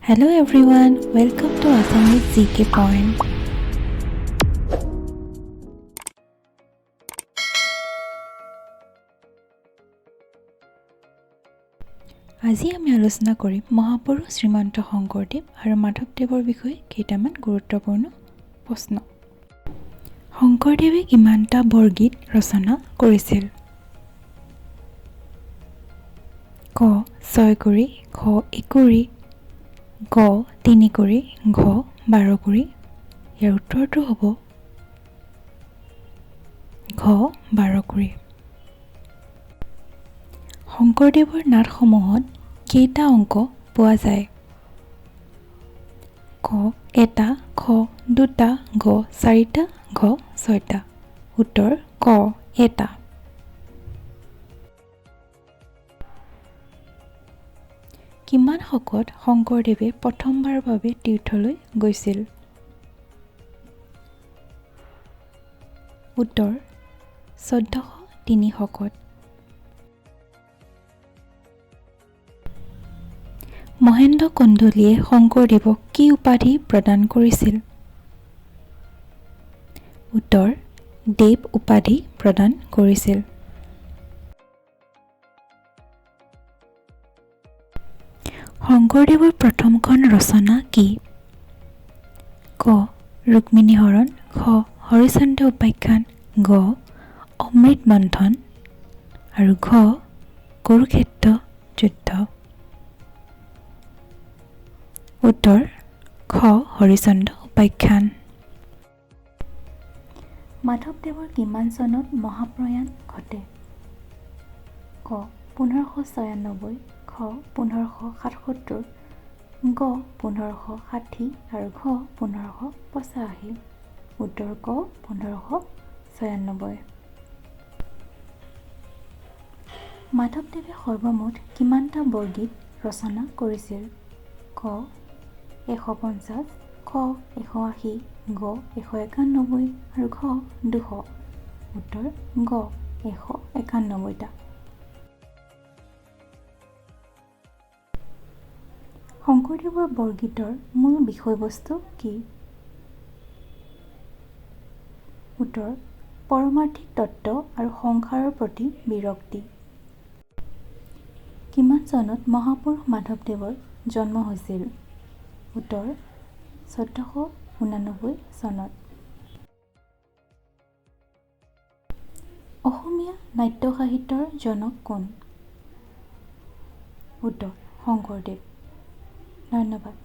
Hello everyone, welcome to Assamese GK Point. আজি আমি আলোচনা কৰিম মহাপুৰুষ শ্ৰীমন্ত শংকৰদেৱ আৰু মাধৱদেৱৰ বিষয়ে কেইটামান গুৰুত্বপূৰ্ণ প্ৰশ্ন। শংকৰদেৱে কিমানটা বৰগীত ৰচনা কৰিছিল? ক 6 কৰি, খ 1 কৰি, গ 3 কৰি, ঘ 12 কৰি। ইয়াৰ উত্তৰটো হ'ব ঘ 12 কৰি। শংকৰদেৱৰ নাটসমূহত কেইটা অংক পোৱা যায়? ক 1টা, খ 2টা, গ 4টা, ঘ 6টা। উত্তৰ ক 1টা। কিমান শকত শংকৰদেৱে প্ৰথমবাৰৰ বাবে তীৰ্থলৈ গৈছিল? উত্তৰ 1403 শকত। মহেন্দ্ৰ কন্দলীয়ে শংকৰদেৱক কি উপাধি প্ৰদান কৰিছিল? উত্তৰ দেৱ উপাধি প্ৰদান কৰিছিল। শংকৰদেৱৰ প্ৰথমখন ৰচনা কি? ক ৰুক্মিণী হৰণ, খ হৰিশ্চন্দ্ৰ উপাখ্যান, গ অমৃত মন্থন আৰু ঘ কুৰুক্ষেত্ৰ যুদ্ধ। উত্তৰ খ হৰিশ্চন্দ্ৰ উপাখ্যান। মাধৱদেৱৰ কিমান চনত মহাপ্ৰয়াণ ঘটে? ক 1596, খ 1577, গ 1560 আৰু ঘ 1585। উত্তৰ ক 1596। মাধৱদেৱে সৰ্বমুঠ কিমানটা বৰগীত ৰচনা কৰিছিল? ক 150, খ 180, গ 191 আৰু ঘ 200। উত্তৰ গ 191টা। শংকৰদেৱৰ বৰগীতৰ মূল বিষয়বস্তু কি? উত্তৰ পৰমাৰ্থিক তত্ত্ব আৰু সংসাৰৰ প্ৰতি বিৰক্তি। কিমান চনত মহাপুৰুষ মাধৱদেৱৰ জন্ম হৈছিল? উত্তৰ 1489 চনত। অসমীয়া নাট্য সাহিত্যৰ জনক কোন? উত্তৰ শংকৰদেৱ। ধন্যবাদ।